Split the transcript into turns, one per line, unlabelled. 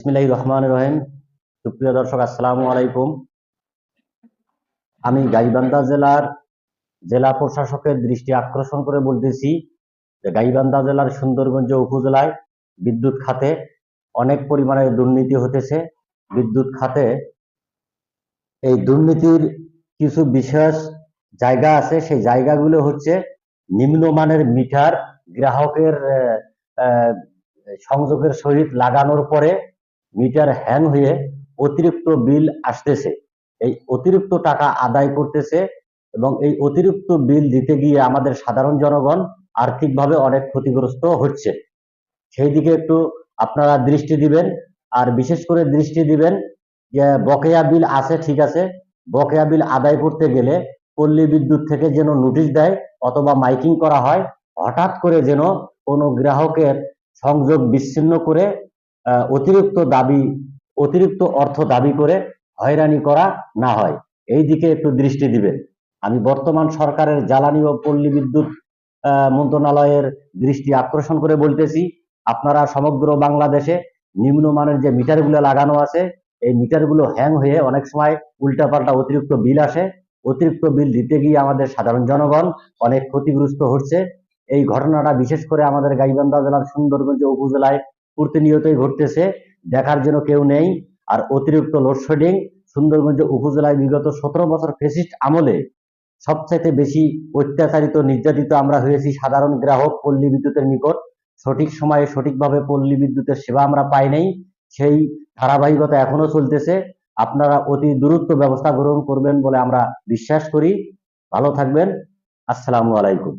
বিসমিল্লাহির রহমানির রহিম। সুপ্রিয় দর্শক, আসসালামু আলাইকুম। আমি গাইবান্ধা জেলার জেলা প্রশাসকের দৃষ্টি আকর্ষণ করে বলতেছি যে গাইবান্ধা জেলার সুন্দরগঞ্জ উপজেলায় বিদ্যুৎ খাতে অনেক পরিমাণে দুর্নীতি হতেছে। বিদ্যুৎ খাতে এই দুর্নীতির কিছু বিশেষ জায়গা আছে। সেই জায়গাগুলো হচ্ছে নিম্নমানের মিটার গ্রাহকের আহ, সংযোগের সহিত লাগানোর পরে মিটার হ্যাং হয়ে অতিরিক্ত বিল আসতেছে, এই অতিরিক্ত টাকা আদায় করতেছে এবং এই অতিরিক্ত বিল দিতে গিয়ে আমাদের সাধারণ জনগণ আর্থিকভাবে অনেক ক্ষতিগ্রস্ত হচ্ছে। সেই দিকে একটু আপনারা দৃষ্টি দিবেন। আর বিশেষ করে দৃষ্টি দিবেন যে বকেয়া বিল আছে, ঠিক আছে, বকেয়া বিল আদায় করতে গেলে পল্লী বিদ্যুৎ থেকে যেন নোটিশ দেয় অথবা মাইকিং করা হয়, হঠাৎ করে যেন কোনো গ্রাহকের সংযোগ বিচ্ছিন্ন করে অতিরিক্ত অর্থ দাবি করে হয়রানি করা না হয়, এই দিকে একটু দৃষ্টি দিবেন। আমি বর্তমান সরকারের জ্বালানি ও পল্লী বিদ্যুৎ মন্ত্রণালয়ের দৃষ্টি আকর্ষণ করে বলতেছি, আপনারা সমগ্র বাংলাদেশে নিম্নমানের যে মিটারগুলো লাগানো আছে, এই মিটারগুলো হ্যাং হয়ে অনেক সময় উল্টাপাল্টা অতিরিক্ত বিল আসে। অতিরিক্ত বিল দিতে গিয়ে আমাদের সাধারণ জনগণ অনেক ক্ষতিগ্রস্ত হচ্ছে। এই ঘটনাটা বিশেষ করে আমাদের গাইবান্ধা জেলার সুন্দরগঞ্জ উপজেলায় প্রতিনিয়তই ঘটতেছে, দেখার জন্য কেউ নেই। আর অতিরিক্ত লোডশেডিং সুন্দরগঞ্জ উপজেলায় বিগত 17 বছর ফ্যাসিস্ট আমলে সবচাইতে বেশি অত্যাচারিত নির্যাতিত আমরা হয়েছি সাধারণ গ্রাহক পল্লী বিদ্যুতের নিকট। সঠিক সময়ে সঠিকভাবে পল্লী বিদ্যুতের সেবা আমরা পাই নাই, সেই ধারাবাহিকতা এখনো চলতেছে। আপনারা অতি দ্রুত ব্যবস্থা গ্রহণ করবেন বলে আমরা বিশ্বাস করি। ভালো থাকবেন। আসসালামু আলাইকুম।